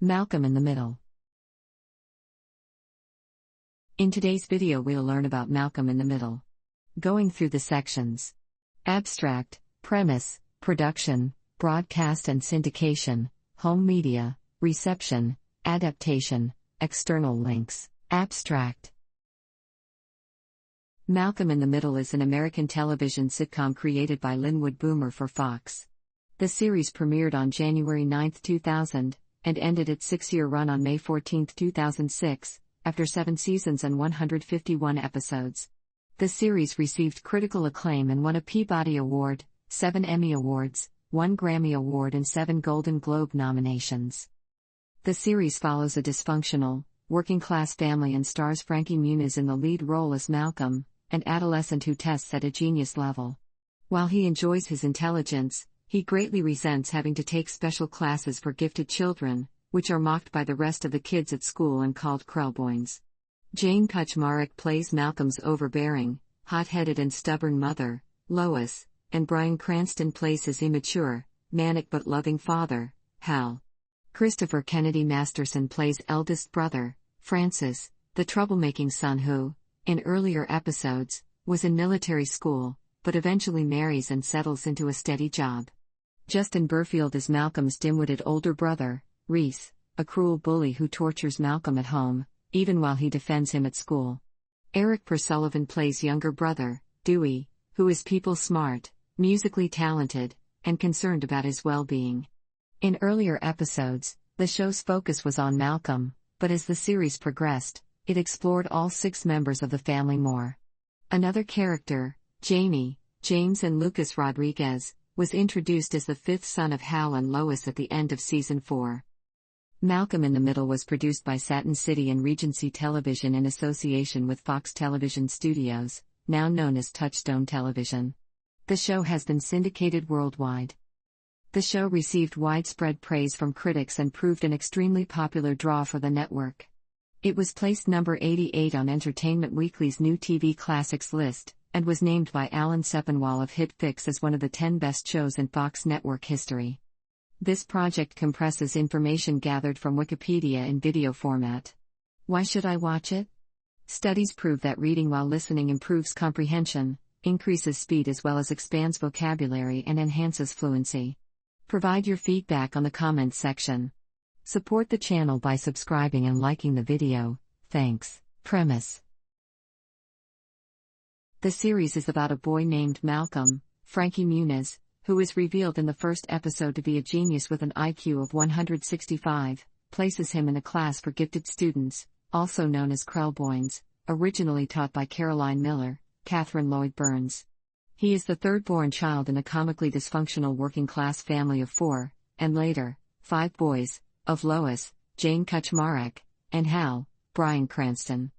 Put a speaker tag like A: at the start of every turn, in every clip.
A: Malcolm in the Middle. In today's video we'll learn about Malcolm in the Middle. Going through the sections. Abstract, premise, production, broadcast and syndication, home media, reception, adaptation, external links. Abstract. Malcolm in the Middle is an American television sitcom created by Linwood Boomer for Fox. The series premiered on January 9, 2000, and ended its 6-year run on May 14, 2006, after 7 seasons and 151 episodes. The series received critical acclaim and won a Peabody Award, 7 Emmy Awards, 1 Grammy Award and 7 Golden Globe nominations. The series follows a dysfunctional, working-class family and stars Frankie Muniz in the lead role as Malcolm, an adolescent who tests at a genius level. While he enjoys his intelligence, he greatly resents having to take special classes for gifted children, which are mocked by the rest of the kids at school and called krellboins. Jane Kaczmarek plays Malcolm's overbearing, hot-headed and stubborn mother, Lois, and Bryan Cranston plays his immature, manic but loving father, Hal. Christopher Kennedy Masterson plays eldest brother, Francis, the troublemaking son who, in earlier episodes, was in military school, but eventually marries and settles into a steady job. Justin Burfield is Malcolm's dim-witted older brother, Reese, a cruel bully who tortures Malcolm at home, even while he defends him at school. Eric Pursullivan plays younger brother, Dewey, who is people-smart, musically talented, and concerned about his well-being. In earlier episodes, the show's focus was on Malcolm, but as the series progressed, it explored all 6 members of the family more. Another character, Jamie, James and Lucas Rodriguez, was introduced as the 5th son of Hal and Lois at the end of Season 4. Malcolm in the Middle was produced by Satin City and Regency Television in association with Fox Television Studios, now known as Touchstone Television. The show has been syndicated worldwide. The show received widespread praise from critics and proved an extremely popular draw for the network. It was placed number 88 on Entertainment Weekly's New TV Classics list, and was named by Alan Sepinwall of Hit Fix as one of the 10 best shows in Fox network history. This project compresses information gathered from Wikipedia in video format. Why should I watch it? Studies prove that reading while listening improves comprehension, increases speed as well as expands vocabulary and enhances fluency. Provide your feedback on the comments section. Support the channel by subscribing and liking the video, thanks. Premise. The series is about a boy named Malcolm, Frankie Muniz, who is revealed in the first episode to be a genius with an IQ of 165, places him in a class for gifted students, also known as krellboins, originally taught by Caroline Miller, Catherine Lloyd Burns. He is the third-born child in a comically dysfunctional working-class family of 4, and later, 5 boys, of Lois, Jane Kaczmarek, and Hal, Bryan Cranston.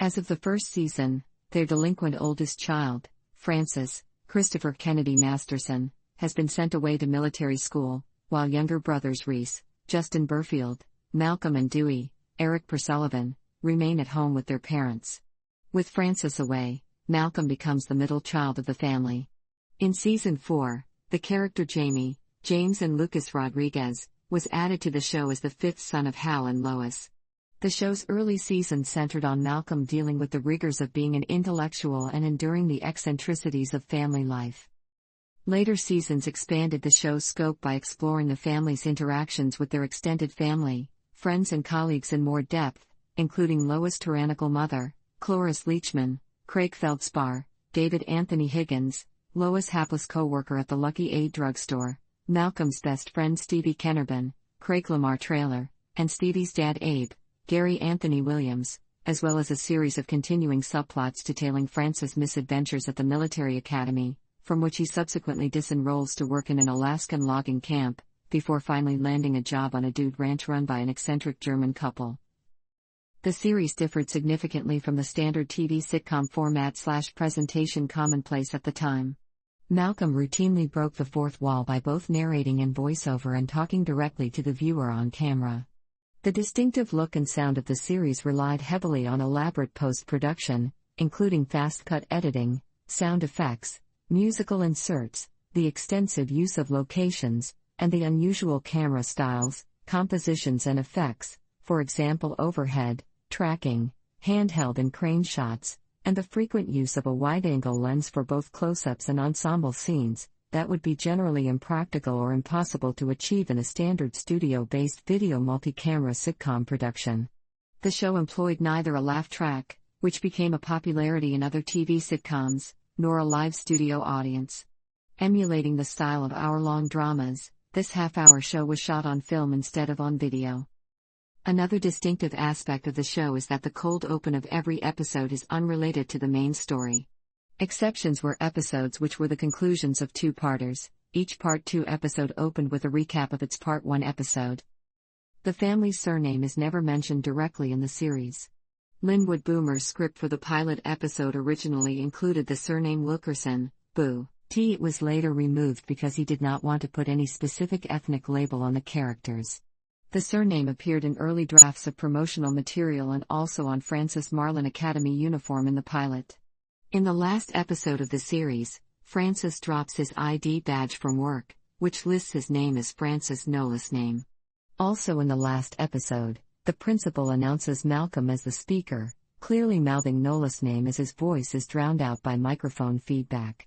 A: As of the first season, their delinquent oldest child, Francis, Christopher Kennedy Masterson, has been sent away to military school, while younger brothers Reese, Justin Burfield, Malcolm and Dewey, Eric Pursullivan, remain at home with their parents. With Francis away, Malcolm becomes the middle child of the family. In Season 4, the character Jamie, James and Lucas Rodriguez, was added to the show as the 5th son of Hal and Lois. The show's early seasons centered on Malcolm dealing with the rigors of being an intellectual and enduring the eccentricities of family life. Later seasons expanded the show's scope by exploring the family's interactions with their extended family, friends and colleagues in more depth, including Lois' tyrannical mother, Cloris Leachman, Craig Feldspar, David Anthony Higgins, Lois' hapless co-worker at the Lucky Aid drugstore, Malcolm's best friend Stevie Kennerban, Craig Lamar Traylor, and Stevie's dad Abe, Gary Anthony Williams, as well as a series of continuing subplots detailing Francis' misadventures at the military academy, from which he subsequently disenrolls to work in an Alaskan logging camp, before finally landing a job on a dude ranch run by an eccentric German couple. The series differed significantly from the standard TV sitcom format/presentation commonplace at the time. Malcolm routinely broke the fourth wall by both narrating in voiceover and talking directly to the viewer on camera. The distinctive look and sound of the series relied heavily on elaborate post-production, including fast-cut editing, sound effects, musical inserts, the extensive use of locations, and the unusual camera styles, compositions and effects, for example overhead, tracking, handheld and crane shots, and the frequent use of a wide-angle lens for both close-ups and ensemble scenes, that would be generally impractical or impossible to achieve in a standard studio-based video multi-camera sitcom production. The show employed neither a laugh track, which became a popularity in other TV sitcoms, nor a live studio audience. Emulating the style of hour-long dramas, this half-hour show was shot on film instead of on video. Another distinctive aspect of the show is that the cold open of every episode is unrelated to the main story. Exceptions were episodes which were the conclusions of two-parters. Each Part 2 episode opened with a recap of its Part 1 episode. The family's surname is never mentioned directly in the series. Linwood Boomer's script for the pilot episode originally included the surname Wilkerson, Boo. It was later removed because he did not want to put any specific ethnic label on the characters. The surname appeared in early drafts of promotional material and also on Francis Marlin Academy uniform in the pilot. In the last episode of the series, Francis drops his ID badge from work, which lists his name as Francis Nola's name. Also in the last episode, the principal announces Malcolm as the speaker, clearly mouthing Nola's name as his voice is drowned out by microphone feedback.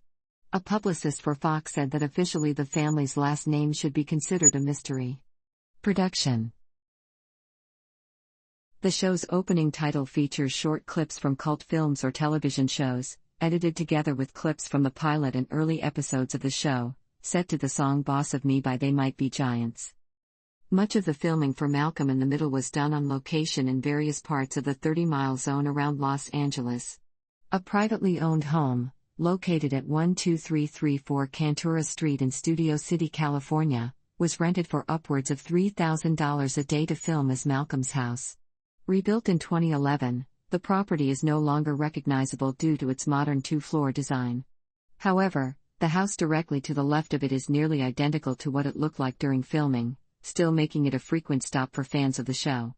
A: A publicist for Fox said that officially the family's last name should be considered a mystery. Production. The show's opening title features short clips from cult films or television shows, edited together with clips from the pilot and early episodes of the show, set to the song Boss of Me by They Might Be Giants. Much of the filming for Malcolm in the Middle was done on location in various parts of the 30-mile zone around Los Angeles. A privately owned home, located at 12334 Cantura Street in Studio City, California, was rented for upwards of $3,000 a day to film as Malcolm's house. Rebuilt in 2011, the property is no longer recognizable due to its modern two-floor design. However, the house directly to the left of it is nearly identical to what it looked like during filming, still making it a frequent stop for fans of the show.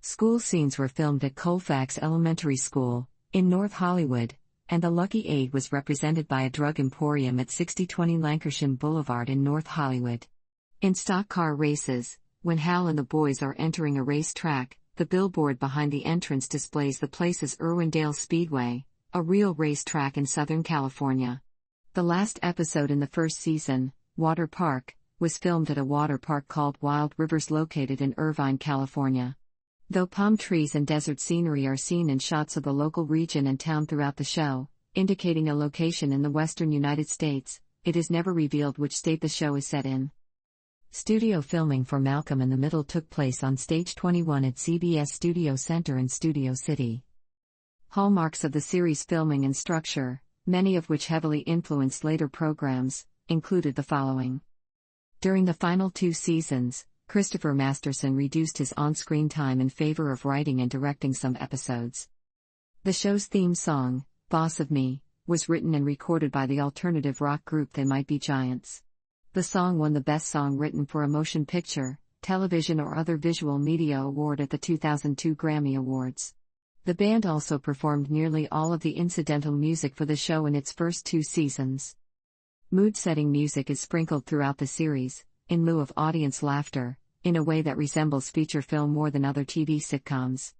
A: School scenes were filmed at Colfax Elementary School, in North Hollywood, and the Lucky 8 was represented by a drug emporium at 6020 Lancashire Boulevard in North Hollywood. In stock car races, when Hal and the boys are entering a racetrack, the billboard behind the entrance displays the place's Irwindale Speedway, a real racetrack in Southern California. The last episode in the first season, Water Park, was filmed at a water park called Wild Rivers located in Irvine, California. Though palm trees and desert scenery are seen in shots of the local region and town throughout the show, indicating a location in the western United States, it is never revealed which state the show is set in. Studio filming for Malcolm in the Middle took place on Stage 21 at CBS Studio Center in Studio City. Hallmarks of the series' filming and structure, many of which heavily influenced later programs, included the following. During the final 2 seasons, Christopher Masterson reduced his on-screen time in favor of writing and directing some episodes. The show's theme song, Boss of Me, was written and recorded by the alternative rock group They Might Be Giants. The song won the Best Song Written for a Motion Picture, Television or Other Visual Media Award at the 2002 Grammy Awards. The band also performed nearly all of the incidental music for the show in its first 2 seasons. Mood-setting music is sprinkled throughout the series, in lieu of audience laughter, in a way that resembles feature film more than other TV sitcoms.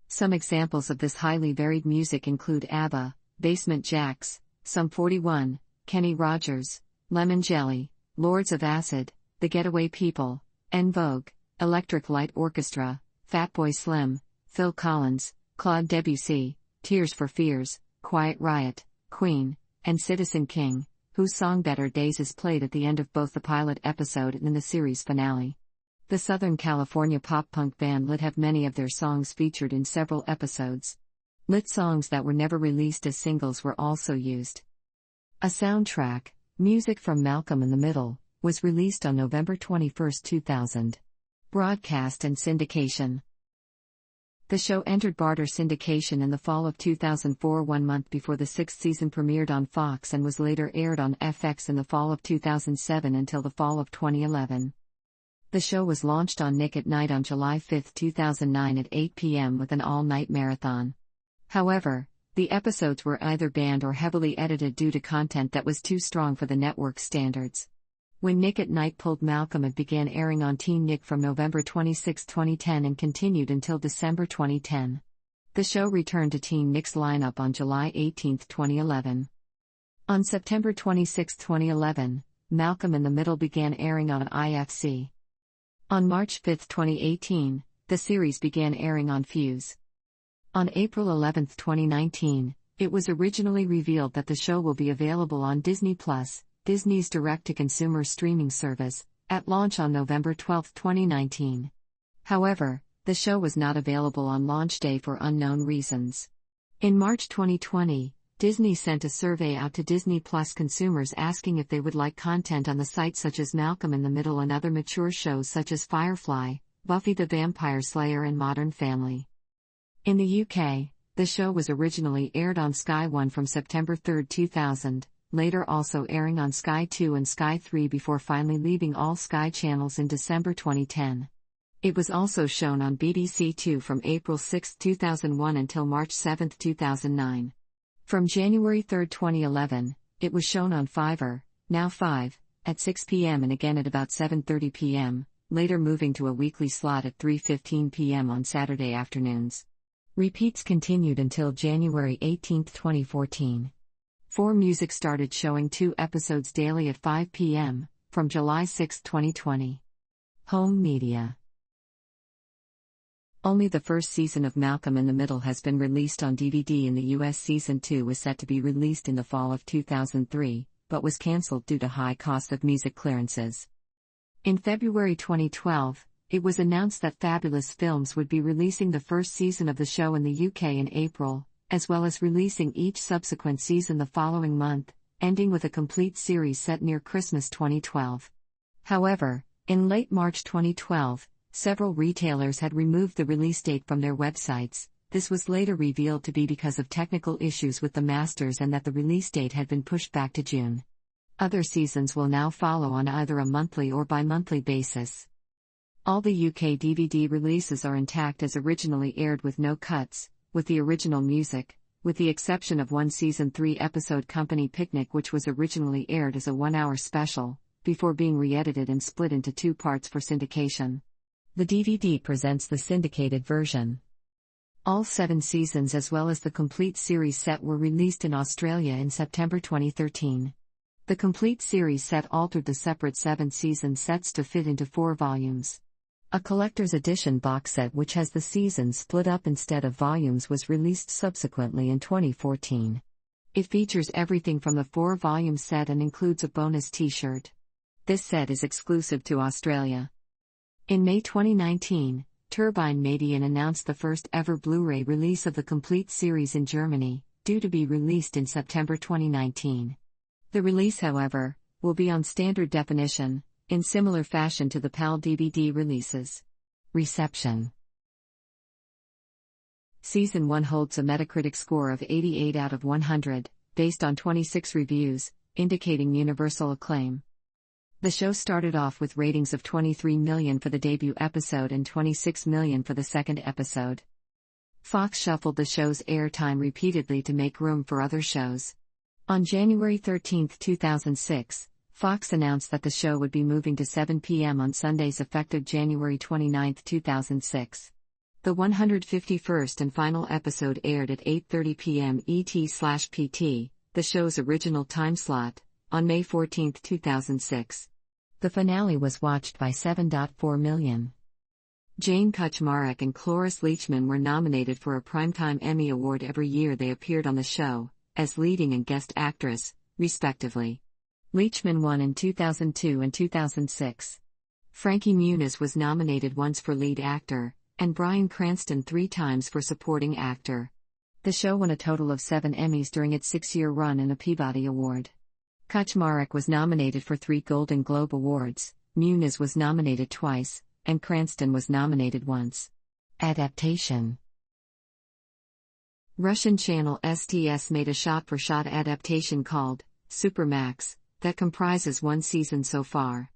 A: Some examples of this highly varied music include ABBA, Basement Jaxx, Sum 41, Kenny Rogers, Lemon Jelly, Lords of Acid, The Getaway People, En Vogue, Electric Light Orchestra, Fatboy Slim, Phil Collins, Claude Debussy, Tears for Fears, Quiet Riot, Queen, and Citizen King, whose song Better Days is played at the end of both the pilot episode and in the series finale. The Southern California pop-punk band Lit have many of their songs featured in several episodes. Lit songs that were never released as singles were also used. A soundtrack, Music from Malcolm in the Middle, was released on November 21, 2000. Broadcast and syndication. The show entered barter syndication in the fall of 2004, 1 month before the 6th season premiered on Fox, and was later aired on FX in the fall of 2007 until the fall of 2011. The show was launched on Nick at Night on July 5, 2009 at 8 p.m. with an all-night marathon. However, the episodes were either banned or heavily edited due to content that was too strong for the network's standards. When Nick at Night pulled Malcolm, it began airing on Teen Nick from November 26, 2010 and continued until December 2010. The show returned to Teen Nick's lineup on July 18, 2011. On September 26, 2011, Malcolm in the Middle began airing on IFC. On March 5, 2018, the series began airing on Fuse. On April 11, 2019, it was originally revealed that the show will be available on Disney+, Disney's direct-to-consumer streaming service, at launch on November 12, 2019. However, the show was not available on launch day for unknown reasons. In March 2020, Disney sent a survey out to Disney Plus consumers asking if they would like content on the site such as Malcolm in the Middle and other mature shows such as Firefly, Buffy the Vampire Slayer and Modern Family. In the UK, the show was originally aired on Sky One from September 3, 2000, later also airing on Sky 2 and Sky 3 before finally leaving all Sky channels in December 2010. It was also shown on BBC Two from April 6, 2001 until March 7, 2009. From January 3, 2011, it was shown on Fiverr, now 5, at 6 p.m. and again at about 7:30 p.m., later moving to a weekly slot at 3:15 p.m. on Saturday afternoons. Repeats continued until January 18, 2014. 4Music started showing 2 episodes daily at 5 p.m., from July 6, 2020. Home Media. Only the first season of Malcolm in the Middle has been released on DVD in the US. Season 2 was set to be released in the fall of 2003, but was cancelled due to high cost of music clearances. In February 2012, it was announced that Fabulous Films would be releasing the first season of the show in the UK in April, as well as releasing each subsequent season the following month, ending with a complete series set near Christmas 2012. However, in late March 2012, several retailers had removed the release date from their websites. This was later revealed to be because of technical issues with the masters and that the release date had been pushed back to June. Other seasons will now follow on either a monthly or bi-monthly basis. All the UK DVD releases are intact as originally aired with no cuts, with the original music, with the exception of one Season 3 episode Company Picnic, which was originally aired as a 1-hour special, before being re-edited and split into 2 parts for syndication. The DVD presents the syndicated version. All 7 seasons as well as the complete series set were released in Australia in September 2013. The complete series set altered the separate 7-season sets to fit into 4 volumes. A collector's edition box set which has the seasons split up instead of volumes was released subsequently in 2014. It features everything from the 4-volume set and includes a bonus t-shirt. This set is exclusive to Australia. In May 2019, Turbine Median announced the first ever Blu-ray release of the complete series in Germany, due to be released in September 2019. The release, however, will be on standard definition, in similar fashion to the PAL DVD releases. Reception. Season 1 holds a Metacritic score of 88 out of 100, based on 26 reviews, indicating universal acclaim. The show started off with ratings of 23 million for the debut episode and 26 million for the second episode. Fox shuffled the show's airtime repeatedly to make room for other shows. On January 13, 2006, Fox announced that the show would be moving to 7 p.m. on Sundays effective January 29, 2006. The 151st and final episode aired at 8:30 p.m. ET/PT, the show's original time slot, on May 14, 2006. The finale was watched by 7.4 million. Jane Kaczmarek and Cloris Leachman were nominated for a Primetime Emmy Award every year they appeared on the show, as leading and guest actress, respectively. Leachman won in 2002 and 2006. Frankie Muniz was nominated once for lead actor, and Bryan Cranston 3 times for supporting actor. The show won a total of 7 Emmys during its 6-year run and a Peabody Award. Kaczmarek was nominated for 3 Golden Globe Awards, Muniz was nominated twice, and Cranston was nominated once. Adaptation. Russian channel STS made a shot-for-shot adaptation called Supermax, that comprises 1 season so far.